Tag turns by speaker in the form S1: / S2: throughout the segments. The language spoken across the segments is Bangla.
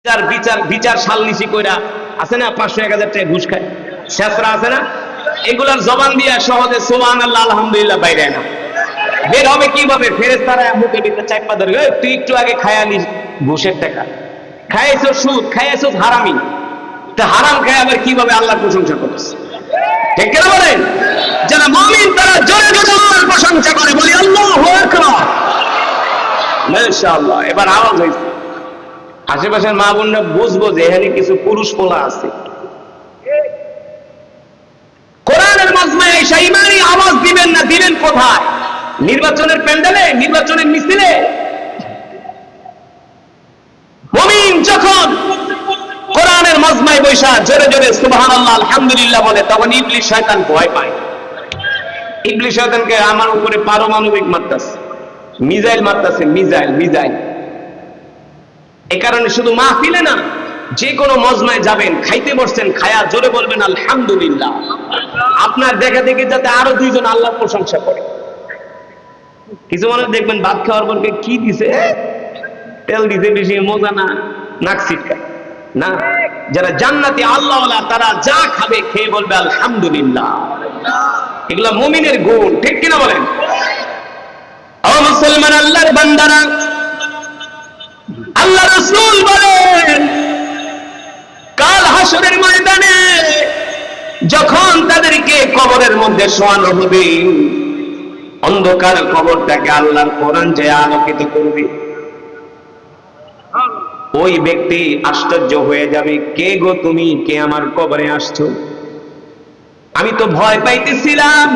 S1: বিচার বিচার বিচার সালনিশি কইরা আছে না 500-1000 টাকা ঘুষ খায় শেষরা আছে না, এগুলার জবান দিয়া সহজে সুবহানাল্লাহ আলহামদুলিল্লাহ বাইরে না। বের হবে কিভাবে? ফেরেশতারা মুখে ভিতরে চাপা ধরে, তুই একটু আগে খায়ালি ঘুষের টাকা খাইছো, সুদ খাইছো, হারামি, তা হারাম খায় আবার কিভাবে আল্লাহর প্রশংসা করতেছে? ঠিক কিনা বলেন? যারা মুমিন তারা জোরে জোরে আল্লাহর প্রশংসা করে, বলি আল্লাহু আকবার, মাশাআল্লাহ। এবার আওয়াজ হইছে, আশেপাশের মা বোনরা বুঝবো যে এখানে কিছু পুরুষ পোলা আছে। কোরআনের মাজমায় এসে ইমানি আওয়াজ দিবেন না, দিবেন কোথায়? নির্বাচনের প্যান্ডেলে, নির্বাচনের মিছিলে? মুমিন যখন কোরআনের মাজমায় বৈশা জোরে জোরে সুবহানাল্লাহ আলহামদুলিল্লাহ বলে, তখন ইবলিস শয়তান ভয় পায়। ইবলিস শয়তানকে আমার উপরে পারমাণবিক মারতাছে, মিসাইল মারতাছে, মিসাইল মিসাইল। এ কারণে শুধু মাহফিলে না, যে কোনো মজমায় যাবেন, খাইতে বসছেন, খায়া জোরে বলবেন আলহামদুলিল্লাহ। আপনার দেখা দেখে যাতে আরো দুইজন আল্লাহর প্রশংসা করে। কিছু মানুষ দেখবেন ভাত খাওয়ার পর কি দিছে, তেল দিছে বেশি, মজা না, নাক ছিটকায় না। যারা জান্নাতি আল্লাহওয়ালা তারা যা খাবে খেয়ে বলবে আলহামদুলিল্লাহ। এগুলা মুমিনের গুণ, ঠিক কিনা বলেন? ও মুসলমান আল্লাহর বান্দারা, আল্লাহ রাসূল বলেন কাল হাসরের ময়দানে যখন তাদেরকে কবরের মধ্যে শোয়ানো হবে, অন্ধকার কবরটাকে আল্লাহর কোরআন যে আলোকিত করবে, ওই ব্যক্তি আশ্চর্য হয়ে যাবে, কে গো তুমি, কে আমার কবরে আসছো? আমি তো ভয় পাইতেছিলাম,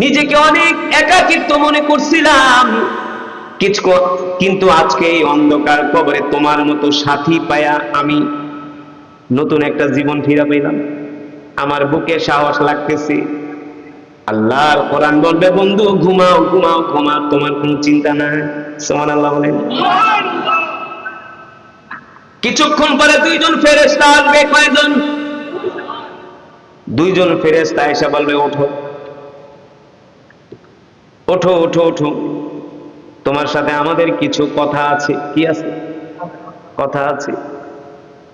S1: নিজেকে অনেক একাকিত্ব মনে করছিলাম, কিন্তু আজকে এই অন্ধকার কবরে তোমার মতো সাথী পায়া আমি নতুন একটা জীবন ফিরে পেলাম, আমার বুকে সাহস লাগতেছে। আল্লাহর কোরআন বলবে, বন্ধু ঘুমাও ঘুমাও ঘুমাও, তোমার কোনো চিন্তা নাই। সুবহানাল্লাহ বলেন। কিছুক্ষণ পরে দুইজন ফেরেশতা আসবে। কয়জন? দুইজন ফেরেশতা এসে বলবে, ওঠো ওঠো ওঠো ওঠো, তোমার সাথে আমাদের কিছু কথা আছে। কি আছে? কথা আছে।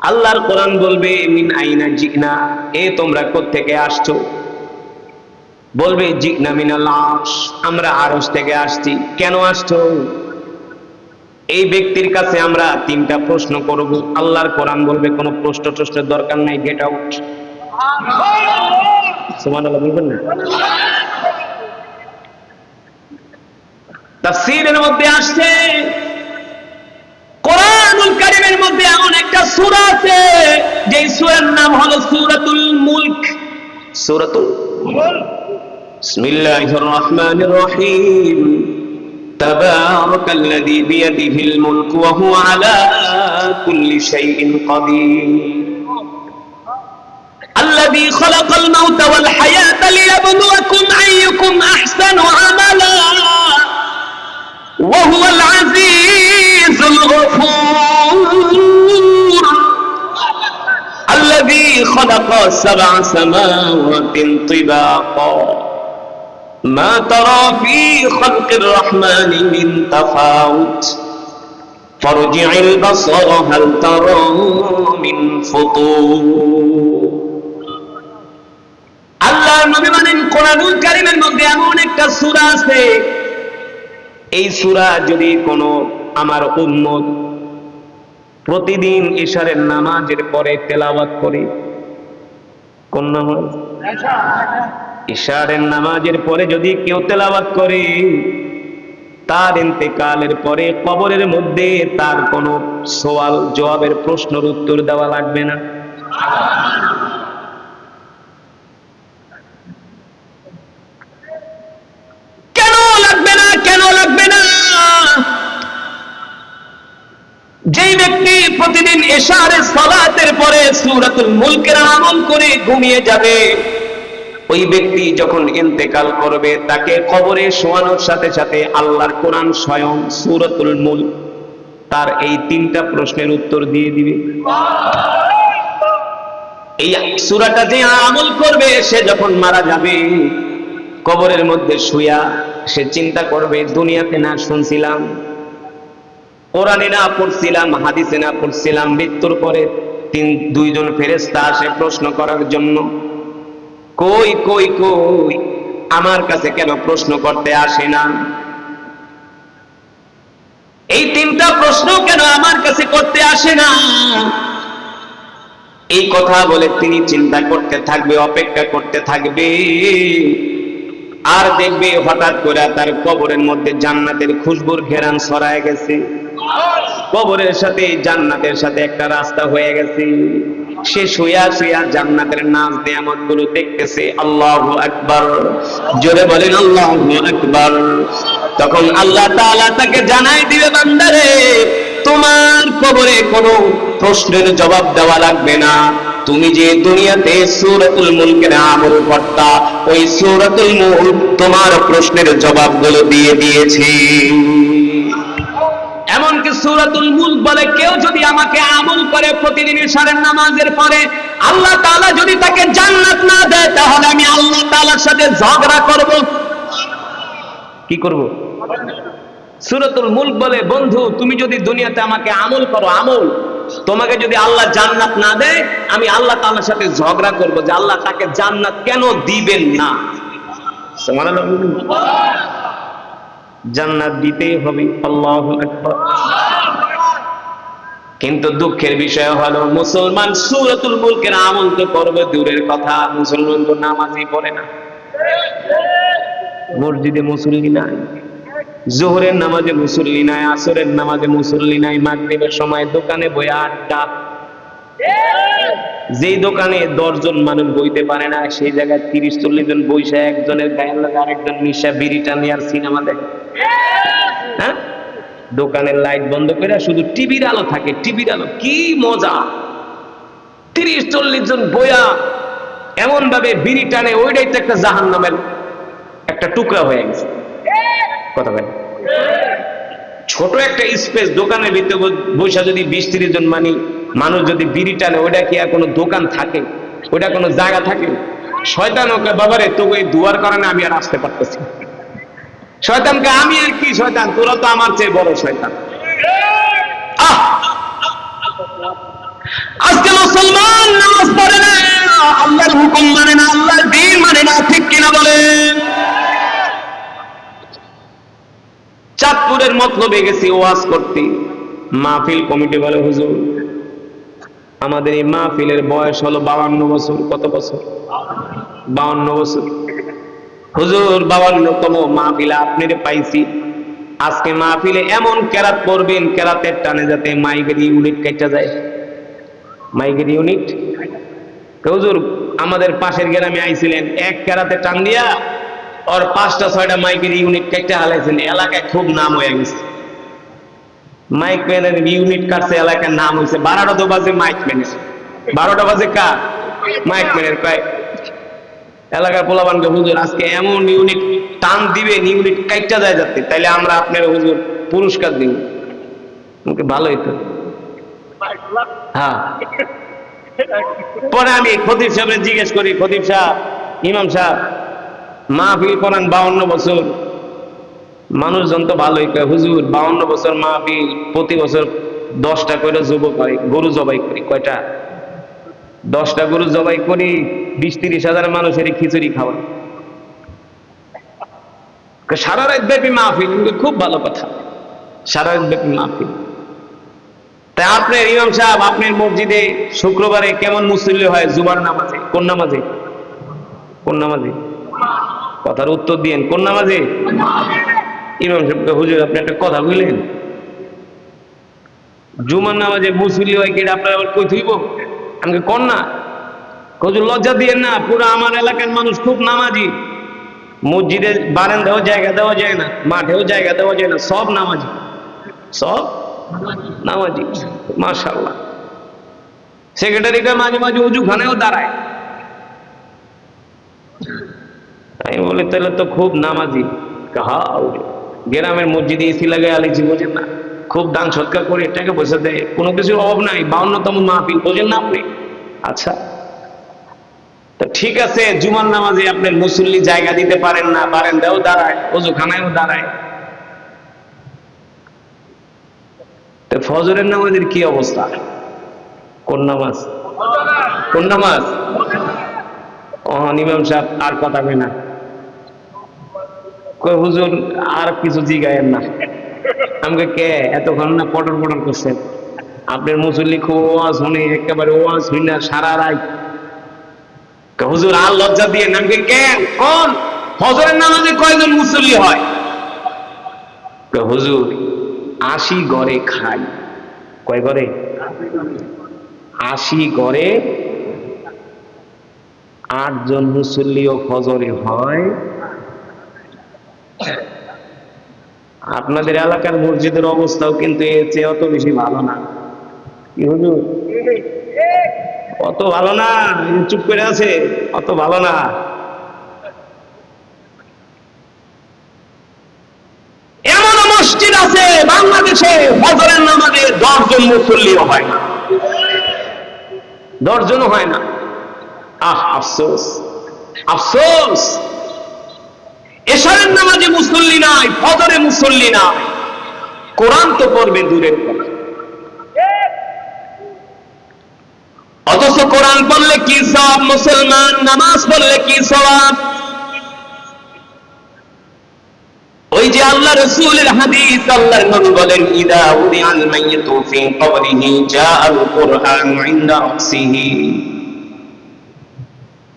S1: আল্লাহর কোরআন বলবে, মিন আইনা জিনা, এ তোমরা কোত্থেকে আসছো? বলবে, জিনা মিনাল আরশ, আমরা আরশ থেকে আসছি। কেন আসছো? এই ব্যক্তির কাছে আমরা 3টা প্রশ্ন করব। আল্লাহর কোরআন বলবে, কোনো প্রশ্নের দরকার নাই, গেট আউট। সুবহানাল্লাহ বলবেন না? তাফসীরের মধ্যে আসছে, কোরআনুল কারীমের মধ্যে এমন একটা সূরা আছে যে সূরার নাম হলো সূরাতুল মুলক। সূরাতুল মুলক। বিসমিল্লাহির রহমানির রহিম। তাবারাকাল্লাযী বিয়াদিহিল মুলক ওয়া হুয়া আলা কুল্লি শাইইন কাদির। আল্লাযী খালাকাল মাউতা ওয়াল হায়াতা লিয়াবলুয়াকুম আইয়ুকুম আহসানু আমালা وهو العزيز الغفور الذي خلق 7 سماوات طباقا ما ترى في خلق الرحمن من تفاوت فارجع البصر هل ترى من فطور। আল্লাহ নবী বলেন, কোরআনুল কারীমের মধ্যে এমন একটা সূরা আছে, এই সূরা যদি কোনো আমার উম্মত প্রতিদিন ইশারের নামাজের পরে তেলাওয়াত করে, কোন নামাজ? ইশারের নামাজের পরে যদি কেউ তেলাওয়াত করে, তার ইন্তেকালের পরে কবরের মধ্যে তার কোনো সওয়াল জবাবের প্রশ্নের উত্তর দেওয়া লাগবে না। যেই ব্যক্তি প্রতিদিন ইশারের সালাতের পরে সূরাতুল মুলকের আমল করে ঘুমিয়ে যাবে, ওই ব্যক্তি যখন ইন্তেকাল করবে, তাকে কবরে শোয়ানোর সাথে সাথে আল্লাহর কোরআন স্বয়ং সূরাতুল মুলক তার এই 3টা প্রশ্নের উত্তর দিয়ে দিবে। এই সূরাটা যে আমল করবে, সে যখন মারা যাবে, কবরের মধ্যে শুয়া সে চিন্তা করবে, দুনিয়াতে না শুনছিলাম কোরআনে না পড়ছিলাম, হাদিসে না পড়ছিলাম, মৃত্যুর পরে দুইজন ফেরেশতা আসে প্রশ্ন করার জন্য। কই কই কই আমার কাছে কেন প্রশ্ন করতে আসে না? এই তিনটা প্রশ্ন কেন আমার কাছে করতে আসে না? এই কথা বলে তিনি চিন্তা করতে থাকবে, অপেক্ষা করতে থাকবে, আর দেখবে হঠাৎ করে তার কবরের মধ্যে জান্নাতের খুশবুর ঘেরান ছড়ায় গেছে। কবরের সাথে জান্নাতের সাথে একটা রাস্তা হয়ে গেছে। সে শুয়া শুয়া জান্নাতের নাজ নিয়ামত গুলো দেখতেছে। আল্লাহু আকবার, জোরে বলেন আল্লাহু আকবার। তখন আল্লাহ তাআলা তাকে জানাই দিবে, বান্দারে তোমার কবরে কোনো প্রশ্নের জবাব দেওয়া লাগবে না। তুমি যে দুনিয়াতে সূরাতুল মুলকের আমল করতা, ওই সূরাতুল মুলক তোমার প্রশ্নের জবাবগুলো দিয়ে দিয়েছে। এমনকি সূরাতুল মুলক বলে, কেউ যদি আমাকে আমল করে প্রতিদিন ইশারের নামাজের পরে, আল্লাহ তাআলা যদি তাকে জান্নাত না দেয়, তাহলে আমি আল্লাহ তাআলার সাথে ঝগড়া করব। কি করব? সূরাতুল মুলক বলে, বন্ধু তুমি যদি দুনিয়াতে আমাকে আমল করো, আমল, তোমাকে যদি আল্লাহ জান্নাত না দেয়, আমি আল্লাহ তাআলার সাথে ঝগড়া করব যে আল্লাহ তাকে জান্নাত কেন দিবেন না। সুবহানাল্লাহ, জান্নাত দিতেই হবে। আল্লাহু আকবার। কিন্তু দুঃখের বিষয় হলো, মুসলমান সূরাতুল মুলকের আমল তো করবে দূরের কথা, মুসলমান তো নামাজই পড়ে না, মসজিদে মুসল্লি নাই, জোহরের নামাজে মুসল্লি নাই, আসরের নামাজে মুসল্লি নাই, মাগরিবের সময় দোকানে বসে আড্ডা। যেই দোকানে 10 জন মানুষ বইতে পারে না, সেই জায়গায় 30-40 জন বইসা একজনের গায়ের লাগে আরেকজন মিশা বিড়ি টানে আর সিনেমা দেখে। হ্যাঁ, দোকানের লাইট বন্ধ করে শুধু টিভির আলো থাকে, টিভির আলো, কি মজা। 30-40 জন বইয়া এমন ভাবে বিড়ি টানে, ওইটাই তো একটা জাহান্নামের একটা টুকরা হয়ে গেছে। কথা বলেন, ছোট একটা স্পেস দোকানের ভিতরে বসে যদি 20-30 জন মানুষ যদি বিড়ি টানে, ওইটা কি আর কোনো দোকান থাকে? ওইটা কোনো জায়গা থাকে? শয়তান ওকে, বাবারে তোকে এই দুয়ার কারণে আমি আর আসতে পারতেছি। শয়তানকে আমি আর কি, শয়তান তোরা তো আমার চেয়ে বড় শয়তান। আজকে মুসলমান নামাজ পড়ে না, আল্লাহর হুকুম মানে না, আল্লাহর দ্বীন মানে না, ঠিক কিনা বলেন? চাঁদপুরের মতলবে গেছি ওয়াজ করতে, মাহফিল কমিটি বলে, হুজুর আমাদের এই মাহফিলের বয়স হলো 52 বছর। কত বছর? 52 বছর। হুজুর 52তম মাহফিলে আপনারে পাইছি, আজকে মাহফিলে এমন কেরাত পড়বেন, কেরাতের টানে যাতে মাইকের ইউনিট কেটে যায়। মাইকের ইউনিট, হুজুর আমাদের পাশের গ্রামে আইছিলেন, এক কেরাতে টান দিয়া ওর 5টা-6টা মাইকের ইউনিট কেটে হালাইছেন, এলাকায় খুব নাম হয়ে গেছে। মাইক ম্যানের ইউনিট কাটছে, এলাকার নাম হয়েছে। 12টা বাজে মাইক ম্যানের, 12টা বাজে কার? মাইক ম্যানের। কয় এলাকার পোলাপানকে, হুজুর আজকে এমন ইউনিট টান দিবেন, ইউনিট কাইটা যায় যাতে, তাইলে আমরা আপনার হুজুর পুরস্কার দিব। ভালোই তো। হ্যাঁ, পরে আমি খতিব সাহেবের জিজ্ঞেস করি, খতিব সাহেব, ইমাম সাহেব মাহফিল করান 52 বছর, মানুষজন তো ভালোই কয়, হুজুর 52 বছর মাহফিল, প্রতি বছর 10টা করে গরু জবাই করি। কয়টা? 10টা গরু জবাই করি, 20-30 হাজার মানুষের খিচুড়ি খাওয়াই। সারা রাত ব্যাপী মাহফিল। খুব ভালো কথা, সারা রাত ব্যাপী মাহফিল। তাই আপনার ইমাম সাহেব, আপনার মসজিদে শুক্রবারে কেমন মুসল্লি হয়? জুমার নামাজে। কোন নামাজে? কোন নামাজে? কথার উত্তর দিয়েন, কোন নামাজে? ইমাম সাহেবকে, হুজুর আপনি একটা কথা বললেন, জুমার নামাজে মুসল্লি হয় কি, আপনার আবার কই থইব? আমাকে কোন না, হুজুর লজ্জা দিয়েন না, পুরো আমার এলাকার মানুষ খুব নামাজি, মসজিদে বারান্দাও জায়গা দেওয়া যায় না, মাঠেও জায়গা দেওয়া যায় না, সব নামাজি, সব নামাজি। মাশাআল্লাহ। সেক্রেটারিটা মাঝে মাঝে অজুখানেও দাঁড়ায়। আমি বলি তাহলে তো খুব নামাজি। গ্রামের মসজিদে এসি লাগাই আলিছি, বোঝেন না? খুব দান সৎকার করে এটাকে বসে দেয়, কোনো কিছুর অভাব নাই। 52তম মাহফিল, বোঝেন না আপনি? আচ্ছা, তো ঠিক আছে, জুমার নামাজে আপনার মুসল্লি জায়গা দিতে পারেন না, বারান্দাও দাঁড়ায়, অজুখানায়ও দাঁড়ায়। ফজরের নামাজের কি অবস্থা? কোন নামাজ? কোন নামাজ? ইমাম সাহেব আর কথা কয় না, কই হুজুর আর কিছু জিগায়েন না। আমাকে কে এতক্ষণ না পটর পটর করছেন? আপনার মুসল্লি খুব ওয়াজ শুনে একেবারে ওয়াজ শুনে সারা রাত। হুজুর আর লজ্জা দিয়ে নামকে কেন? কোন ফজরের নামাজে কয়জন মুসল্লি হয়? হুজুর 80 ঘরে খাই। কয় ঘরে? 80 ঘরে 8 জন মুসল্লিও ফজরে হয়। আপনাদের এলাকার মসজিদের অবস্থাও কিন্তু এর চেয়ে অত বেশি ভালো না। কি হুজুর? অত ভালো না, চুপ করে আছে, অত ভালো না। এমন মসজিদ আছে বাংলাদেশে ফজরের নামাজে 10 জন মুসল্লিও হয় না, 10 জনও হয় না। আফসোস, আফসোস। এশারের নামাজে মুসল্লি নাই, ফজরে মুসল্লি নাই। কোরআন তো পড়বে দূরের কথা, অথচ কোরআন পড়লে কি সওয়াব, মুসলমান নামাজ পড়লে কি সওয়াব। ওই যে আল্লাহ রাসূলের হাদিস, আল্লাহর নবী বলেন ইদা উদিআল মাইয়িতু ফি কবরিহি জাআল কুরআন ইনদা রাসিহি।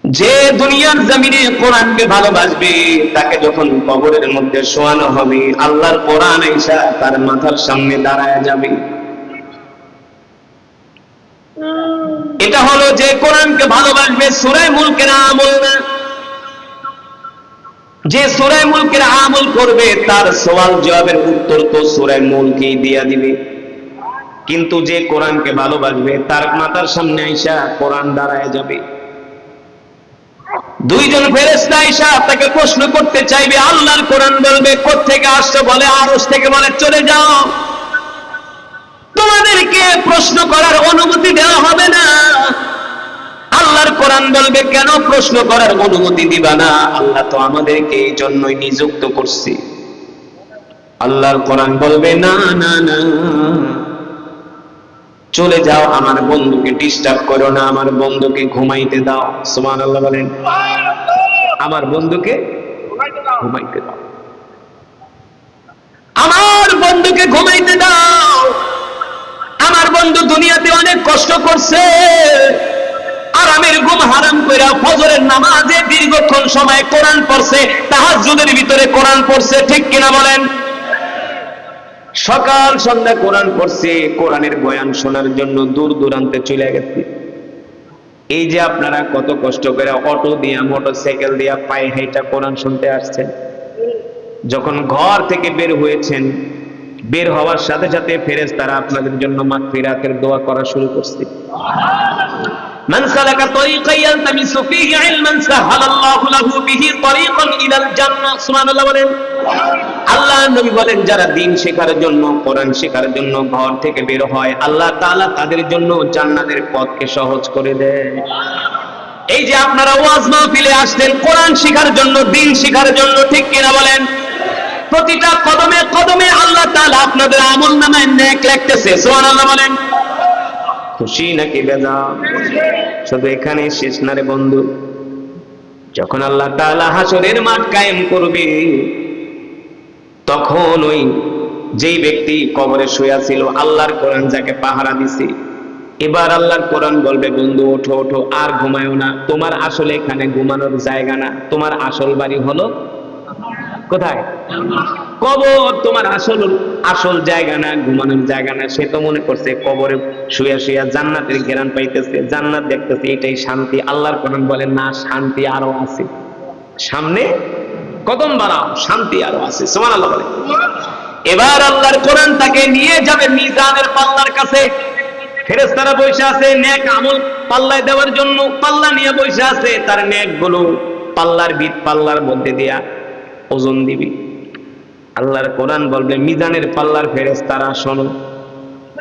S1: যে দুনিয়ার জমিনে কোরআনকে ভালোবাসবে তাকে যখন কবরের মধ্যে শোয়ানো হবে আল্লাহর কোরআন এসে তার মাথার সামনে দাঁড়ায় যাবে। এটা হলো যে কোরআনকে ভালোবাসবে। সূরা মুলকের আমল না, যে সূরা মুলকের আমল করবে তার সওয়াল জবাবের উত্তর তো সূরা মুলকেই দিয়া দিবে। কিন্তু যে কোরআনকে ভালোবাসবে তার মাথার সামনে আইসা কোরআন দাঁড়ায় যাবে। 2 জন ফেরেশতা আইসা তাকে প্রশ্ন করতে চাইবে। আল্লাহর কোরআন বলবে কোত্থেকে আসছো? বলে আরশ থেকে। বলে চলে যাও, তোমাদেরকে প্রশ্ন করার অনুমতি দেওয়া হবে না। আল্লাহর কোরআন বলবে কেন প্রশ্ন করার অনুমতি দিবা না? আল্লাহ তো আমাদেরকে এই জন্যই নিযুক্ত করছে। আল্লাহর কোরআন বলবে না না না, চলে যাও, আমার বন্ধুকে ডিস্টার্ব করো না, আমার বন্ধুকে ঘুমাইতে দাও। সুবহানাল্লাহ বলেন। আমার বন্ধুকে ঘুমাইতে দাও, আমার বন্ধুকে ঘুমাইতে দাও। আমার বন্ধু দুনিয়াতে অনেক কষ্ট করছে, আরামের ঘুম হারাম কইরা ফজরের নামাজে দীর্ঘক্ষণ সময় কোরআন পড়ছে, তাহাজ্জুদের ভিতরে কোরআন পড়ছে, ঠিক কিনা বলেন? সকাল সন্ধ্যা কোরআন পড়ছে, কোরআনের বয়ান শোনার জন্য দূর দূরান্তে চলে গেছে। এই যে আপনারা কত কষ্ট করে অটো দিয়া মোটরসাইকেল দিয়া পায়ে হেঁটে কোরআন শুনতে আসছেন, যখন ঘর থেকে বের হয়েছেন, বের হওয়ার সাথে সাথে ফেরেশতারা আপনাদের জন্য মাগফিরাতের দোয়া করা শুরু করছে। মান সালাকা তরিকান ইয়ালতামিসু ফীহি ইলমান সাহালাল্লাহু লাহু বিহি তরিকান ইলাল জান্নাহ। সুবহানাল্লাহ বলেন। আল্লাহ নবী বলেন যারা দ্বীন শেখার জন্য, কোরআন শেখার জন্য ঘর থেকে বের হয়, আল্লাহ তাআলা তাদের জন্য জান্নাতের পথকে সহজ করে দেয়। এই যে আপনারা ওয়াজ মাহফিলে আসছেন কোরআন শেখার জন্য, দ্বীন শেখার জন্য, ঠিক কিনা বলেন? প্রতিটা কদমে কদমে আল্লাহ তাআলা আপনাদের আমলনামায় নেক লিখতেছে। সুবহানাল্লাহ বলেন। খুশি নাকি বেজার? শুধু এখানে শেষ না রে বন্ধু। যখন আল্লাহ তাআলা হাসরের মাঠ কায়েম করবে, তখন ওই যেই ব্যক্তি কবরে শুয়ে ছিল, আল্লাহর কোরআন যাকে পাহারা দিছে, এবার আল্লাহর কোরআন বলবে বন্ধু ওঠো ওঠো, আর ঘুমায়ো না। তোমার আসলে এখানে ঘুমানোর জায়গা না, তোমার আসল বাড়ি হলো কোথায়? কবর। তোমার আসল জায়গা না, ঘুমানোর জায়গা না। সে তো মনে করছে কবরে শুয়ে শুয়ে জান্নাতের ঘেরান পাইতেছে, জান্নাত দেখতেছে, এটাই শান্তি। আল্লাহর কোরআন বলে না, শান্তি আরো আছে, সামনে কদম বাড়াও, শান্তি আরো আছে। সুবহানাল্লাহ বলে। এবার আল্লাহর কোরআন তাকে নিয়ে যাবে মিজানের পাল্লার কাছে। ফেরেশতারা বসে আছে নেক আমল পাল্লায় দেওয়ার জন্য, পাল্লা নিয়ে বসে আছে। তার নেক গুলো পাল্লার মধ্যে দিয়া ওজন দিবি। আল্লাহর কোরআন বলবে মিজানের পাল্লার ফেরেশতারা শোনো,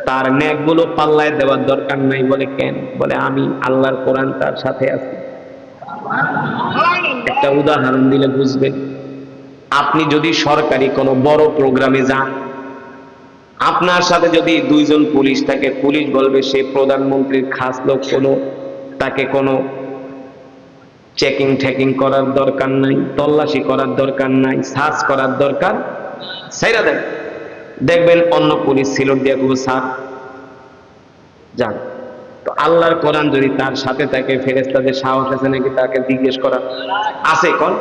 S1: তার নেক গুলো পাল্লায় দেওয়ার দরকার নাই। বলে কেন? বলে আমি আল্লাহর কোরআন তার সাথে আছে। একটা উদাহরণ দিলে বুঝবেন। আপনি যদি সরকারি কোনো বড় প্রোগ্রামে যান, আপনার সাথে যদি দুইজন পুলিশ থাকে, পুলিশ বলবে সে প্রধানমন্ত্রীর খাস লোক, কোনো তাকে কোনো চেকিং ঠেকিং করার দরকার নাই, তল্লাশি করার দরকার নাই, সার্চ করার দরকার ছাইরা দেন। দেখবেন অন্য পুলিশ সিলট দিয়ে কোনো স্যার যান। তো আল্লাহর কোরআন যদি তার সাথে থাকে, ফেরেশতাদের সাহস আছে নাকি তাকে জিজ্ঞেস করা? আছে। কোন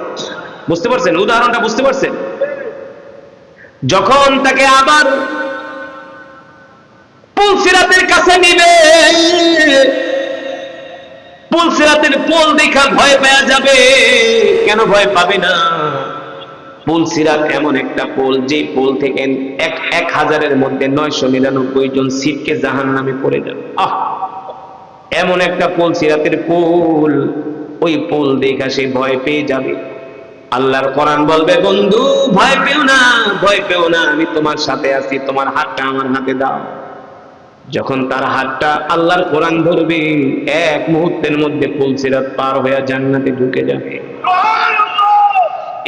S1: বুঝতে পারছেন উদাহরণটা? বুঝতে পারছেন? যখন তাকে আবার পুলসিরাতের কাছে নিবে, পুলসিরাতের পোল দেখা ভয় পেয়ে যাবে। কেন ভয় পাবে না? পুলসিরাত এমন একটা পোল, যে পোল থেকে 1000-এর মধ্যে 999 জন সিটকে জাহান্নামে পড়ে যাবে। এমন একটা পুলসিরাতের পোল, ওই পোল দেখা সে ভয় পেয়ে যাবে। আল্লাহর কোরআন বলবে, বন্ধু ভয় পেও না, ভয় পেও না, আমি তোমার সাথে আছি, তোমার হাতটা আমার হাতে দাও। যখন তার হাতটা আল্লাহর কোরআন ধরবে, এক মুহূর্তের মধ্যে পুলসিরাত পার হয়ে জান্নাতে ঢুকে যাবে।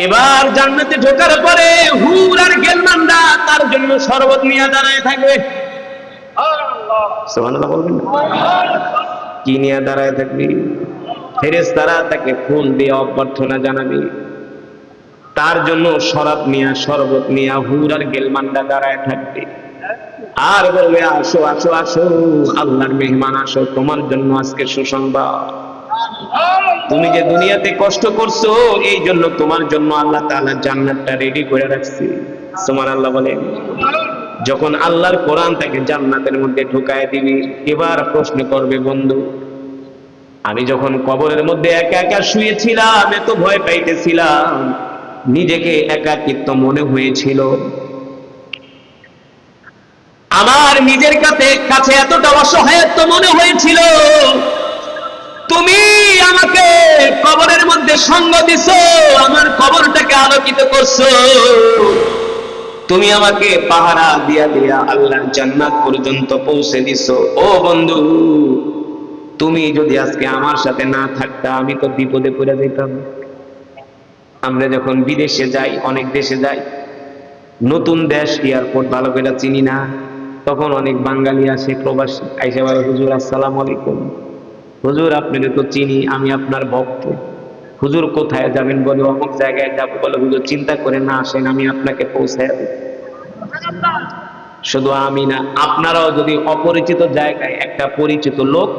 S1: এবার জান্নাতে ঢোকার পরে হুর আর গেলমানরা তার জন্য শরবত নিয়ে দাঁড়ায় থাকবে। সুবহানাল্লাহ বলবেন না? কি নিয়ে দাঁড়ায় থাকবে? ফেরেশতারা তাকে ফুল দিয়ে অভ্যর্থনা জানাবে। তার জন্য শরাব নিয়ে, শরবত নিয়ে হুর আর গেলমানরা দাঁড়ায় থাকবে আর বলবে, আসো আসো আসো, আল্লাহর মেহমান আসো, তোমার জন্য আজকে সুসংবাদ। তুমি যে দুনিয়াতে কষ্ট করছো, এই জন্য তোমার জন্য আল্লাহ তাআলা জান্নাতটা রেডি করে রাখছে। সুবহানাল্লাহ বলেন। যখন আল্লাহর কোরআন তাকে জান্নাতের মধ্যে ঢুকায় দিবে, এবার প্রশ্ন করবে, বন্ধু আমি যখন কবরের মধ্যে একা একা শুয়েছিলাম, এত ভয় পাইতেছিলাম, নিজেকে একাকিত্ব মনে হয়েছিল, আমার নিজের কাছে এতটা অসহায়ত্ব মনে হয়েছিল, তুমি আমাকে কবরের মধ্যে সঙ্গ দিছো, আমার কবরটাকে আলোকিত করছো, তুমি আমাকে পাহারা দিয়া দিয়া আল্লাহর জান্নাত পর্যন্ত পৌঁছে দিছো। ও বন্ধু, তুমি যদি আজকে আমার সাথে না থাকতা, আমি তো বিপদে পড়ে যেতাম। আমরা যখন বিদেশে যাই, অনেক দেশে যাই, নতুন দেশ, এয়ারপোর্ট ভালো করে চিনি না, তখন অনেক বাঙালি আসে, প্রবাসী, আইসা বলে, হুজুর আসসালামু আলাইকুম। হুজুর আপনাকে তো চিনি, আমি আপনার ভক্ত। হুজুর কোথায় যাবেন? বলে অমুক জায়গায় যাবো। বলে হুজুর চিন্তা করে না, আসেন, আমি আপনাকে পৌঁছায় দেব। শুধু আমি না, আপনারাও যদি অপরিচিত জায়গায় একটা পরিচিত লোক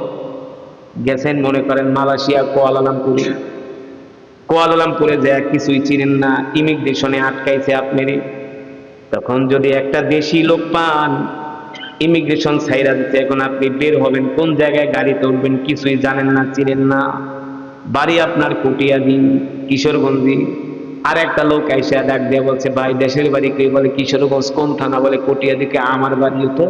S1: গেছেন, মনে করেন মালয়েশিয়া কুয়ালালামপুরে যায়, কিছুই চিনেন না, ইমিগ্রেশনে আটকাইছে আপনারই, তখন যদি একটা দেশি লোক পান, ইমিগ্রেশন ছাইরা দিতে, এখন আপনি বের হবেন, কোন জায়গায় গাড়িতে উঠবেন কিছুই জানেন না, চিনেন না, বাড়ি আপনার কটিয়াদি, কিশোরগঞ্জে, আর একটা লোক আইসা ডাক দিয়ে বলছে, ভাই দেশের বাড়ি কে? বলে কিশোরগঞ্জ। কোন থানা? বলে কটিয়াদিকে। আমার বাড়িও তো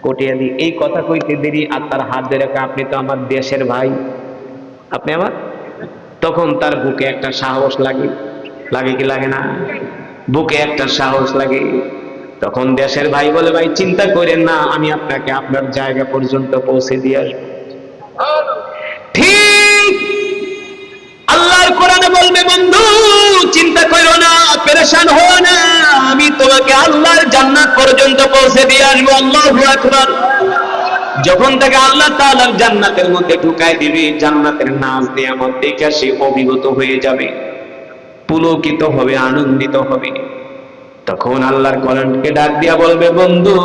S1: কটিয়াদি। এই কথা কইতে দেরি আর তার হাত ধরে রাখা, আপনি তো আমার দেশের ভাই, আপনি আমার। তখন তার বুকে একটা সাহস লাগে, লাগে কি লাগে না? বুকে একটা সাহস লাগে। তখন দেশের ভাই বলে, ভাই চিন্তা করেন না, আমি আপনাকে আপনার জায়গা পর্যন্ত পৌঁছে দিয়ে আসবো। ঠিক আল্লাহর কোরআনে বলবে, বন্ধু চিন্তা করো না, পেরেশান হও না, আমি তোমাকে আল্লাহর জান্নাত পর্যন্ত পৌঁছে দিয়ে আসবো। আল্লাহু আকবার। যখন তাকে আল্লাহ তাআলার জান্নাতের মধ্যে ঢুকায় দিবে, জান্নাতের নাজ নিয়ামত দেখে সে অভিভূত হয়ে যাবে, পুলকিত হবে, আনন্দিত হবে। তখন আল্লাহর কোরআনকে ডাক দিয়া বলবে, বন্ধু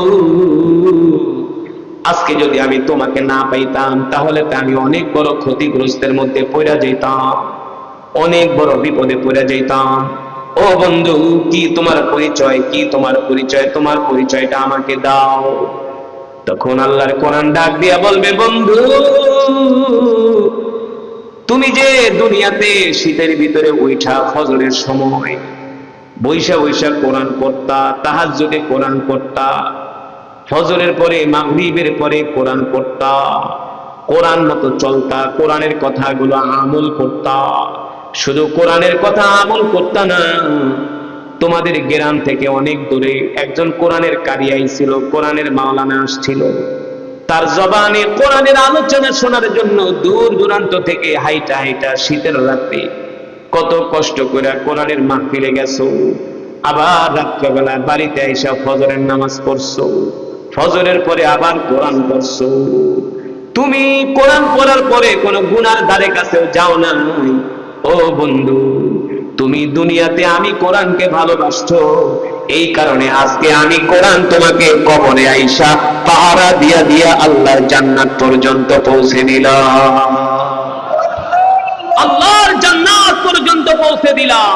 S1: আজকে যদি আমি তোমাকে না পাইতাম, তাহলে তো আমি অনেক বড় ক্ষতিগ্রস্তের মধ্যে পড়ে যেতাম, অনেক বড় বিপদে পড়ে যেতাম। ও বন্ধু, কি তোমার পরিচয়? কি তোমার পরিচয়? তোমার পরিচয়টা আমাকে দাও। তখন আল্লাহর কোরআন ডাক দিয়া বলবে, বন্ধু তুমি যে দুনিয়াতে শীতের ভিতরে উঠা ফজরের সময় বৈশা বৈশা কোরআন পড়তা, তাহাজ্জুদে কোরআন পড়তা, ফজরের পরে মাগরিবের পরে কোরআন পড়তা, কোরআন মতো চলতা, কোরআনের কথাগুলো আমল করতা, শুধু কোরআনের কথা আমল করতা না, তোমাদের গ্রাম থেকে অনেক দূরে একজন কোরআনের কারি আইছিল, কোরআনের মাওলানা আসছিল, তার জবানে কোরআনের আলোচনা শোনার জন্য দূর দূরান্ত থেকে হাইটা হাইটা শীতের রাতে কত কষ্ট করে কোরআনের মাহফিলে গেছো, আবার রাত্রেবেলায় বাড়িতে এসে ফজরের নামাজ পড়ছো, ফজরের পরে আবার কোরআন পড়ছো। তুমি কোরআন পড়ার পরে কোন গুনার ধারে কাছেও যাও না। ও বন্ধু, তুমি দুনিয়াতে আমি কোরআনকে ভালোবাসছো, এই কারণে আজকে আমি কোরআন তোমাকে কবরে আইসা পাহারা দিয়া দিয়া আল্লাহর জান্নাত পর্যন্ত পৌঁছে দিলাম, আল্লাহর জান্নাত পর্যন্ত পৌঁছে দিলাম।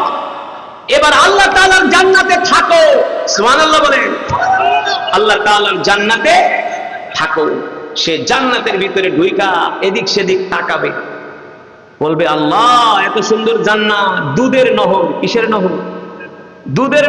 S1: এবার আল্লাহ তাআলার জান্নাতে থাকো, সুবহানাল্লাহ বলেন। আল্লাহ তাআলার জান্নাতে থাকো, সে জান্নাতের ভিতরে ঢুইকা এদিক সেদিক তাকাবে, বলবে আল্লাহ এত সুন্দর জান্নাত, দুধের নহর। কিসের নহর? দুধের